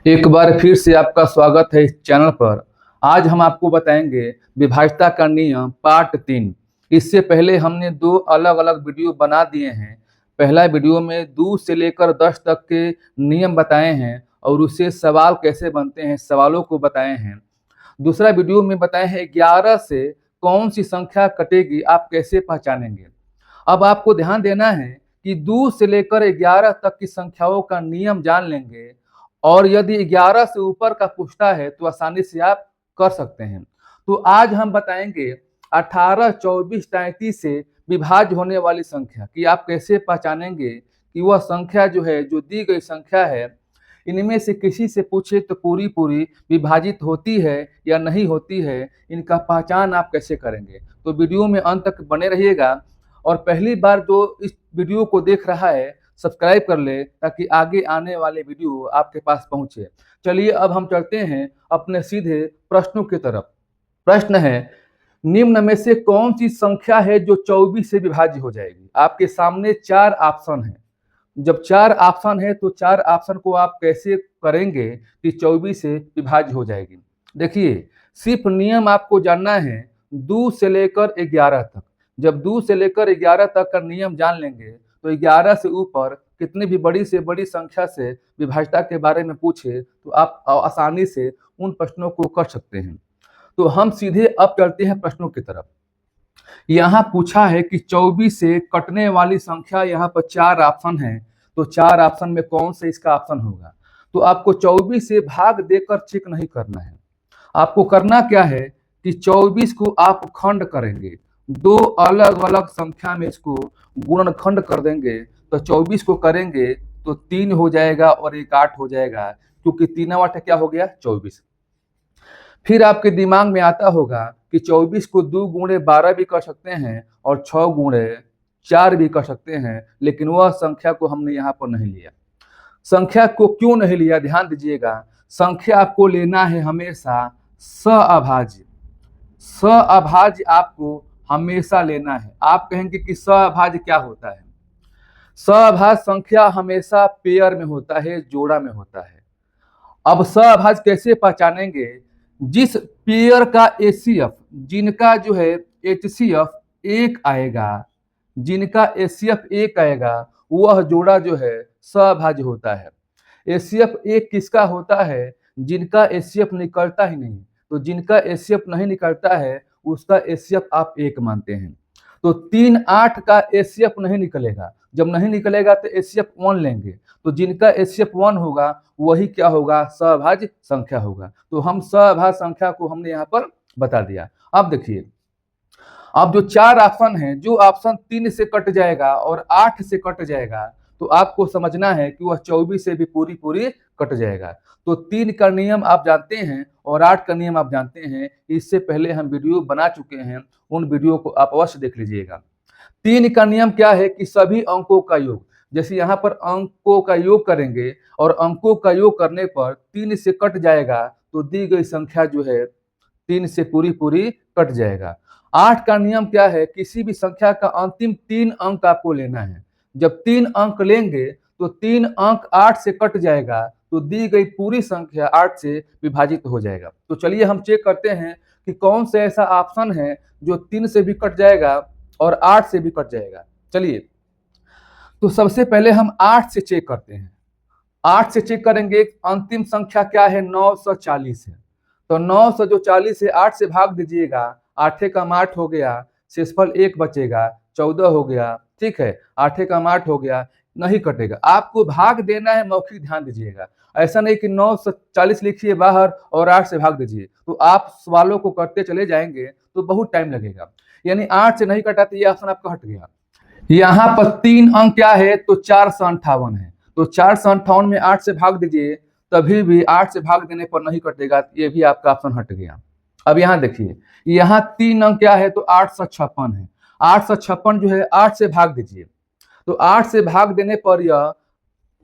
एक बार फिर से आपका स्वागत है इस चैनल पर। आज हम आपको बताएंगे विभाज्यता का नियम पार्ट 3। इससे पहले हमने दो अलग अलग वीडियो बना दिए हैं। पहला वीडियो में 2 से लेकर 10 तक के नियम बताए हैं और उससे सवाल कैसे बनते हैं सवालों को बताए हैं। दूसरा वीडियो में बताए हैं 11 से कौन सी संख्या कटेगी आप कैसे पहचानेंगे। अब आपको ध्यान देना है कि 2 से लेकर 11 तक की संख्याओं का नियम जान लेंगे और यदि 11 से ऊपर का पूछता है तो आसानी से आप कर सकते हैं। तो आज हम बताएंगे 18, 24, 33 से विभाज्य होने वाली संख्या कि आप कैसे पहचानेंगे कि वह संख्या जो दी गई संख्या है इनमें से किसी से पूछे तो पूरी पूरी विभाजित होती है या नहीं होती है, इनका पहचान आप कैसे करेंगे। तो वीडियो में अंत तक बने रहिएगा और पहली बार जो इस वीडियो को देख रहा है सब्सक्राइब कर ले ताकि आगे आने वाले वीडियो आपके पास पहुंचे। चलिए अब हम चलते हैं अपने सीधे प्रश्नों की तरफ। प्रश्न है, निम्न में से कौन सी संख्या है जो 24 से विभाज्य हो जाएगी। आपके सामने 4 ऑप्शन है। जब 4 ऑप्शन है तो 4 ऑप्शन को आप कैसे करेंगे कि 24 से विभाज्य हो जाएगी। देखिए, सिर्फ नियम आपको जानना है 2 से लेकर 11 तक। जब 2 से लेकर 11 तक का नियम जान लेंगे तो 11 से ऊपर कितनी भी बड़ी से बड़ी संख्या से विभाज्यता के बारे में पूछे तो आप आसानी से उन प्रश्नों को कर सकते हैं। तो हम सीधे अब चलते हैं प्रश्नों की तरफ। यहाँ पूछा है कि 24 से कटने वाली संख्या, यहाँ पर 4 ऑप्शन है तो 4 ऑप्शन में कौन सा इसका ऑप्शन होगा। तो आपको 24 से भाग देकर चेक नहीं करना है। आपको करना क्या है कि 24 को आप खंड करेंगे, दो अलग अलग संख्या में इसको गुणनखंड कर देंगे। तो 24 को करेंगे तो 3 हो जाएगा और एक 8 हो जाएगा, क्योंकि 3 8 क्या हो गया 24। फिर आपके दिमाग में आता होगा कि 24 को 2 गुणे 12 भी कर सकते हैं और 6 गुणे 4 भी कर सकते हैं, लेकिन वह संख्या को हमने यहाँ पर नहीं लिया। संख्या को क्यों नहीं लिया, ध्यान दीजिएगा। संख्या आपको लेना है हमेशा सअभाज्य। सअभाज्य आपको हमेशा लेना है। आप कहेंगे कि सअभाज्य क्या होता है। सअभाज्य संख्या हमेशा पेयर में होता है, जोड़ा में होता है। अब सअभाज्य कैसे पहचानेंगे। जिस पेयर का एचसीएफ, जिनका एचसीएफ 1 आएगा, जिनका एचसीएफ 1 आएगा वह जोड़ा सअभाज्य होता है। एचसीएफ 1 किसका होता है, जिनका एचसीएफ निकलता ही नहीं। तो जिनका एचसीएफ नहीं निकलता है उसका एचसीएफ आप 1 मानते हैं। तो 3 8 का एचसीएफ नहीं निकलेगा। जब नहीं निकलेगा तो एचसीएफ 1 लेंगे। तो जिनका एचसीएफ 1 होगा वही क्या होगा, सअभाज्य संख्या होगा। तो हम सअभाज्य संख्या को हमने यहाँ पर बता दिया। अब देखिए, अब जो 4 ऑप्शन है, जो ऑप्शन 3 से कट जाएगा और 8 से कट जाएगा तो आपको समझना है कि वह 24 से भी पूरी पूरी कट जाएगा। तो 3 का नियम आप जानते हैं और 8 का नियम आप जानते हैं। इससे पहले हम वीडियो बना चुके हैं, उन वीडियो को आप अवश्य देख लीजिएगा। 3 का नियम क्या है कि सभी अंकों का योग, जैसे यहाँ पर अंकों का योग करेंगे और अंकों का योग करने पर 3 से कट जाएगा तो दी गई संख्या 3 से पूरी पूरी कट जाएगा। 8 का नियम क्या है, किसी भी संख्या का अंतिम 3 अंक आपको लेना है। जब 3 अंक लेंगे तो 3 अंक 8 से कट जाएगा तो दी गई पूरी संख्या 8 से विभाजित हो जाएगा। तो चलिए हम चेक करते हैं कि कौन सा ऐसा ऑप्शन है जो 3 से भी कट जाएगा और 8 से भी कट जाएगा। चलिए, तो सबसे पहले हम 8 से चेक करते हैं। 8 से चेक करेंगे, अंतिम संख्या क्या है, 940 है। तो 940 से 8 से भाग दीजिएगा, 8 कम 8 हो गया, शेषफल 1 बचेगा, 14 हो गया। ठीक है, 8 कम 8 हो गया, नहीं कटेगा। आपको भाग देना है मौखिक, ध्यान दीजिएगा। ऐसा नहीं कि 940 लिखिए बाहर और 8 से भाग दीजिए, तो आप सवालों को करते चले जाएंगे तो बहुत टाइम लगेगा। यानी 8 से नहीं कटा तो ये ऑप्शन आपका हट गया। यहाँ पर 3 अंक क्या है, तो 458 है। तो 458 में 8 से भाग दीजिए, तभी भी 8 से भाग देने पर नहीं कटेगा, ये भी आपका ऑप्शन हट गया। अब यहाँ देखिए, यहाँ 3 अंक क्या है, तो 856 है। 856 8 से भाग दीजिए, तो 8 से भाग देने पर यह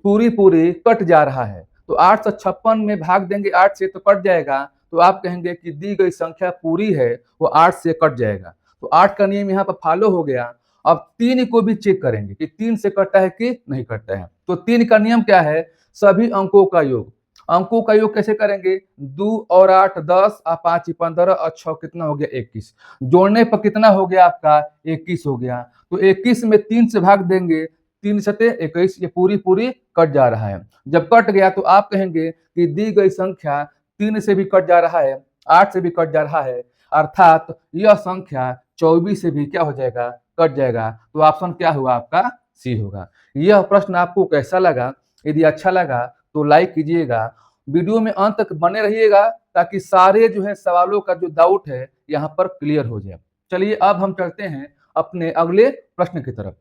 पूरी पूरी कट जा रहा है। तो 856 में भाग देंगे 8 से तो कट जाएगा। तो आप कहेंगे कि दी गई संख्या पूरी है वो 8 से कट जाएगा। तो 8 का नियम यहाँ पर फॉलो हो गया। अब 3 को भी चेक करेंगे कि 3 से कटता है कि नहीं कटता है। तो 3 का नियम क्या है, सभी अंकों का योग। अंकों का योग कैसे करेंगे? 2 और 8 10 और 5 15 और 6 कितना हो गया? 21। जोड़ने पर कितना हो गया आपका? 21 हो गया। तो 21 में 3 से भाग देंगे, 3 सते 21, ये पूरी पूरी कट जा रहा है। जब कट गया तो आप कहेंगे कि दी गई संख्या 3 से भी कट जा रहा है, 8 से भी कट जा रहा है, अर्थात यह संख्या 24 से भी क्या हो जाएगा? कट जाएगा। तो ऑप्शन क्या हुआ आपका? सी होगा। यह प्रश्न आपको कैसा लगा? यदि अच्छा लगा तो लाइक कीजिएगा, वीडियो में अंत तक बने रहिएगा ताकि सारे जो है सवालों का जो डाउट है यहाँ पर क्लियर हो जाए। चलिए अब हम चलते हैं अपने अगले प्रश्न की तरफ।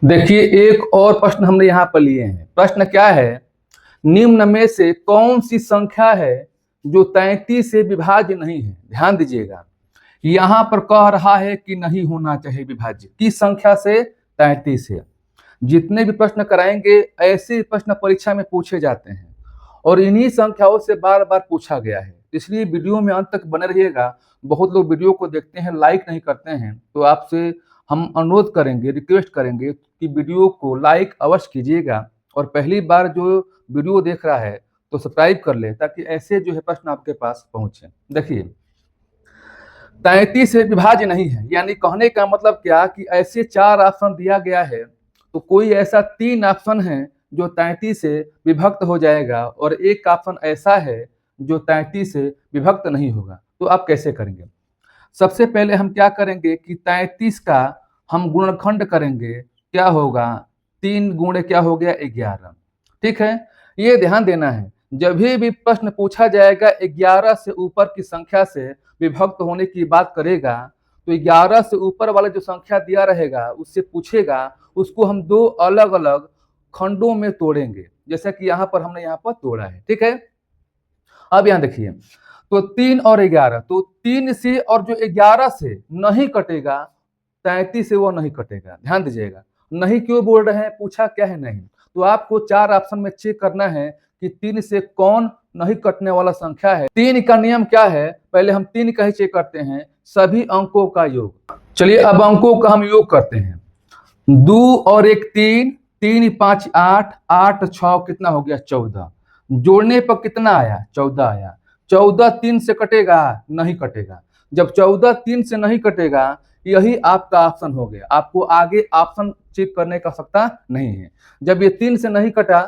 देखिए एक और प्रश्न हमने यहाँ पर लिए हैं। प्रश्न क्या है? निम्न में से कौन सी संख्या है जो 33 से विभाज्य नहीं है? ध्यान दीजिएगा, यहाँ पर कह रहा है कि नहीं होना चाहिए विभाज्य। किस संख्या से? 33 से। जितने भी प्रश्न कराएंगे ऐसे प्रश्न परीक्षा में पूछे जाते हैं और इन्हीं संख्याओं से बार बार पूछा गया है, इसलिए वीडियो में अंत तक बने रहिएगा। बहुत लोग वीडियो को देखते हैं, लाइक नहीं करते हैं, तो आपसे हम अनुरोध करेंगे, रिक्वेस्ट करेंगे कि वीडियो को लाइक अवश्य कीजिएगा और पहली बार जो वीडियो देख रहा है तो सब्सक्राइब कर ले ताकि ऐसे जो है प्रश्न आपके पास पहुंचे। देखिए 33 से विभाज्य नहीं है, यानी कहने का मतलब क्या कि ऐसे 4 ऑप्शन दिया गया है तो कोई ऐसा 3 ऑप्शन है जो 33 से विभक्त हो जाएगा और एक ऑप्शन ऐसा है जो 33 से विभक्त नहीं होगा। तो आप कैसे करेंगे? सबसे पहले हम क्या करेंगे कि 33 का हम गुणनखंड करेंगे। क्या होगा? 3 गुणे क्या हो गया? 11। ठीक है, ये ध्यान देना है, जब भी प्रश्न पूछा जाएगा 11 से ऊपर की संख्या से विभक्त होने की बात करेगा तो 11 से ऊपर वाला जो संख्या दिया रहेगा उससे पूछेगा, उसको हम 2 अलग अलग खंडों में तोड़ेंगे, जैसा कि यहाँ पर हमने यहाँ पर तोड़ा है। ठीक है, अब यहाँ देखिए, तो 3 और 11, तो 3 से और जो 11 से नहीं कटेगा, 33 से वो नहीं कटेगा। ध्यान दीजिएगा, नहीं क्यों बोल रहे हैं? पूछा क्या है? नहीं। तो आपको 4 ऑप्शन में चेक करना है कि 3 से कौन नहीं कटने वाला संख्या है। 3 का नियम क्या है? पहले हम 3 का ही चेक करते हैं, सभी अंकों का योग। चलिए अब अंकों का हम योग करते हैं। 2 और 1 3, 3 5 8, 8 6 कितना हो गया? 14। जोड़ने पर कितना आया? 14 आया। 14 3 से कटेगा? नहीं कटेगा। जब 14 3 से नहीं कटेगा, यही आपका ऑप्शन हो गया। आपको आगे ऑप्शन चेक करने का आवश्यकता नहीं है। जब ये 3 से नहीं कटा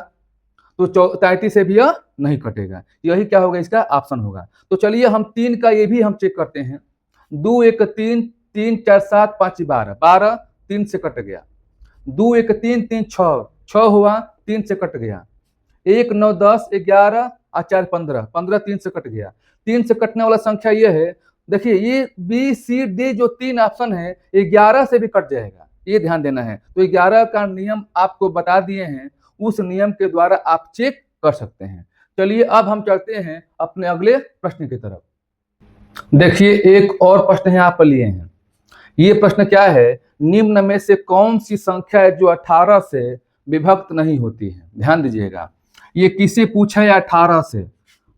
तो 33 से भी यह नहीं कटेगा, यही क्या होगा? इसका ऑप्शन होगा। तो चलिए हम 3 का ये भी हम चेक करते हैं। 2 1 3, 3 4 7 5 12, 12 3 से कट गया। 2 1 3 3 6, 6 हुआ, 3 से कट गया। 1 9 10 11 और 4 15, 15 3 से कट गया। 3 से कटने वाला संख्या ये है। देखिए ये बी सी डी जो 3 ऑप्शन है 11 से भी कट जाएगा, ये ध्यान देना है। तो 11 का नियम आपको बता दिए हैं, उस नियम के द्वारा आप चेक कर सकते हैं। चलिए अब हम चलते हैं अपने अगले प्रश्न की तरफ। देखिए एक और प्रश्न यहाँ पर लिए हैं। ये प्रश्न क्या है? निम्न में से कौन सी संख्या है जो 18 से विभक्त नहीं होती है? ध्यान दीजिएगा, ये किसे पूछा है? 18 से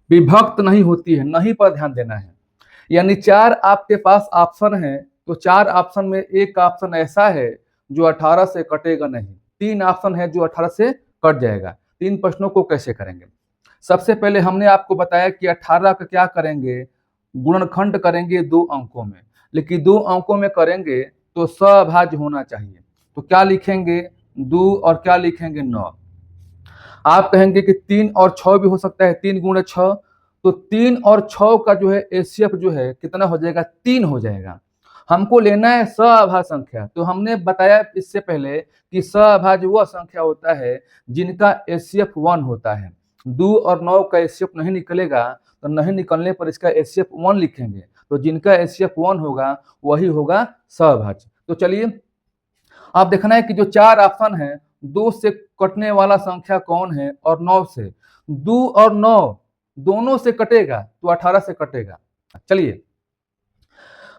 विभक्त नहीं होती है, नहीं पर ध्यान देना है। यानी 4 आपके पास ऑप्शन है, तो 4 ऑप्शन में एक ऑप्शन ऐसा है जो 18 से कटेगा नहीं, 3 ऑप्शन है जो 18 से कट जाएगा। 3 प्रश्नों को कैसे करेंगे? सबसे पहले हमने आपको बताया कि 18 का क्या करेंगे? गुणनखंड करेंगे 2 अंकों में, लेकिन 2 अंकों में करेंगे तो सभाज्य होना चाहिए। तो क्या लिखेंगे? 2 और क्या लिखेंगे? 9। आप कहेंगे कि 3 और 6 भी हो सकता है, 3 गुणे 6, तो 3 और 6 का जो है एचसीएफ जो है कितना हो जाएगा? 3 हो जाएगा। हमको लेना है सभाज्य संख्या, तो हमने बताया इससे पहले कि सभाज्य वह संख्या होता है जिनका एचसीएफ 1 होता है। 2 और 9 का एचसीएफ नहीं निकलेगा, तो नहीं निकलने पर इसका एचसीएफ 1 लिखेंगे, तो जिनका एचसीएफ 1 होगा वही होगा सभाज्य। तो चलिए आप देखना है कि जो 4 ऑप्शन है, 2 से कटने वाला संख्या कौन है और 9 से। 2 और 9 दोनों से कटेगा तो 18 से कटेगा। चलिए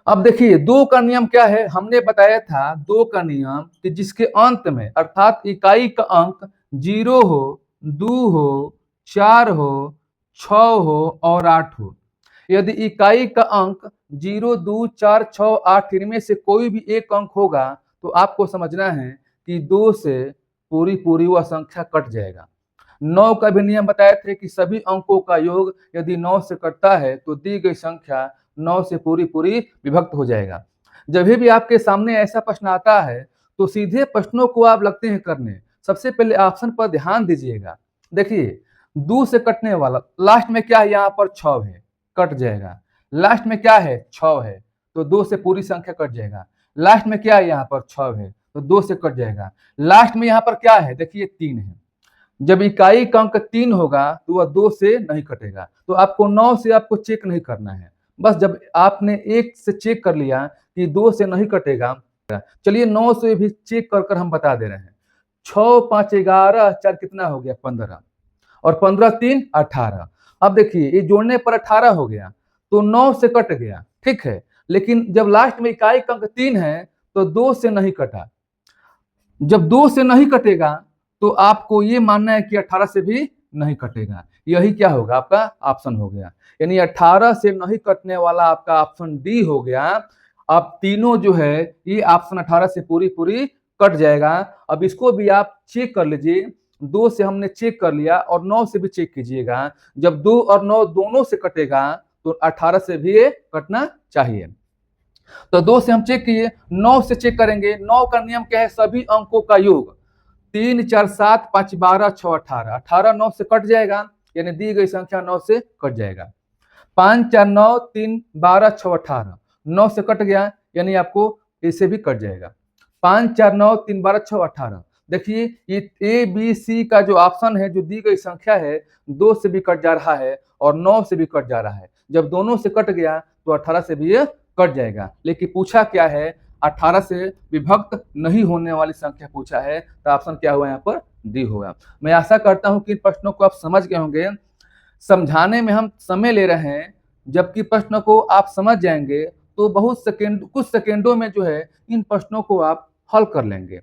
अब देखिए 2 का नियम क्या है? हमने बताया था 2 का नियम कि जिसके अंत में अर्थात इकाई का अंक 0 हो, 2 हो, 4 हो, 6 हो और 8 हो। यदि इकाई का अंक 0 2 4 6 8 इनमें से कोई भी एक अंक होगा तो आपको समझना है कि 2 से पूरी पूरी वह संख्या कट जाएगा। 9 का भी नियम बताए थे कि सभी अंकों का योग यदि 9 से कटता है तो दी गई संख्या 9 से पूरी पूरी विभक्त हो जाएगा। जब भी आपके सामने ऐसा प्रश्न आता है तो सीधे प्रश्नों को आप लगते हैं करने। सबसे पहले ऑप्शन पर ध्यान दीजिएगा। देखिए 2 से कटने वाला लास्ट में क्या है, यहाँ पर 6 है, कट जाएगा। लास्ट में क्या है, 6 है, तो 2 से पूरी संख्या कट जाएगा। लास्ट में क्या है, यहाँ पर 6 है, तो 2 से कट जाएगा। लास्ट में यहाँ पर क्या है, देखिए 3 है। जब इकाई का अंक 3 होगा तो वह 2 से नहीं कटेगा। तो आपको 9 से आपको चेक नहीं करना है। बस जब आपने 1 से चेक कर लिया कि 2 से नहीं कटेगा, चलिए 9 से भी चेक कर हम बता दे रहे हैं। 6 5 11 4 कितना हो गया, 15, और 15 3 18। अब देखिए ये जोड़ने पर 18 हो गया, तो 9 से कट गया, ठीक है। लेकिन जब लास्ट में इकाई का अंक 3 है तो 2 से नहीं कटा। जब 2 से नहीं कटेगा तो आपको ये मानना है कि 18 से भी नहीं कटेगा। यही क्या होगा, आपका ऑप्शन हो गया। यानी 18 से नहीं कटने वाला आपका ऑप्शन डी हो गया। अब तीनों जो है ये ऑप्शन 18 से पूरी पूरी कट जाएगा। अब इसको भी आप चेक कर लीजिए। 2 से हमने चेक कर लिया और 9 से भी चेक कीजिएगा। जब 2 और 9 दोनों से कटेगा तो 18 से भी ये कटना चाहिए। तो 2 से हम चेक किए, 9 से चेक करेंगे। 9 का नियम क्या है, सभी अंकों का योग। 3 4 7 5 12 6 18, 18 9 से कट जाएगा, यानी दी गई संख्या 9 से कट जाएगा। 5 4 9 3 12 6 18, 9 से कट गया, यानी आपको इसे भी कट जाएगा। 5 4 9 3 12 6 18। देखिए ये ए बी सी का जो ऑप्शन है, जो दी गई संख्या है, 2 से भी कट जा रहा है और 9 से भी कट जा रहा है। जब दोनों से कट गया तो 18 से भी ये कट जाएगा। लेकिन पूछा क्या है, 18 से विभक्त नहीं होने वाली संख्या पूछा है, तो ऑप्शन क्या हुआ, यहाँ पर डी होगा। मैं आशा करता हूं कि इन प्रश्नों को आप समझ गए होंगे। समझाने में हम समय ले रहे हैं, जबकि प्रश्न को आप समझ जाएंगे तो कुछ सेकेंडों में जो है इन प्रश्नों को आप हल कर लेंगे।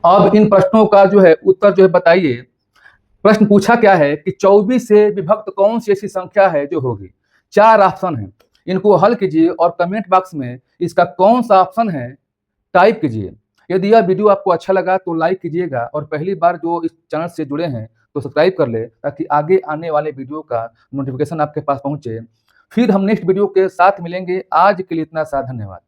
अब इन प्रश्नों का जो है उत्तर जो है बताइए। प्रश्न पूछा क्या है कि 24 से विभक्त कौन सी ऐसी संख्या है जो होगी। 4 ऑप्शन है, इनको हल कीजिए और कमेंट बॉक्स में इसका कौन सा ऑप्शन है टाइप कीजिए। यदि यह वीडियो आपको अच्छा लगा तो लाइक कीजिएगा, और पहली बार जो इस चैनल से जुड़े हैं तो सब्सक्राइब कर ले, ताकि आगे आने वाले वीडियो का नोटिफिकेशन आपके पास पहुंचे। फिर हम नेक्स्ट वीडियो के साथ मिलेंगे। आज के लिए इतना सा, धन्यवाद।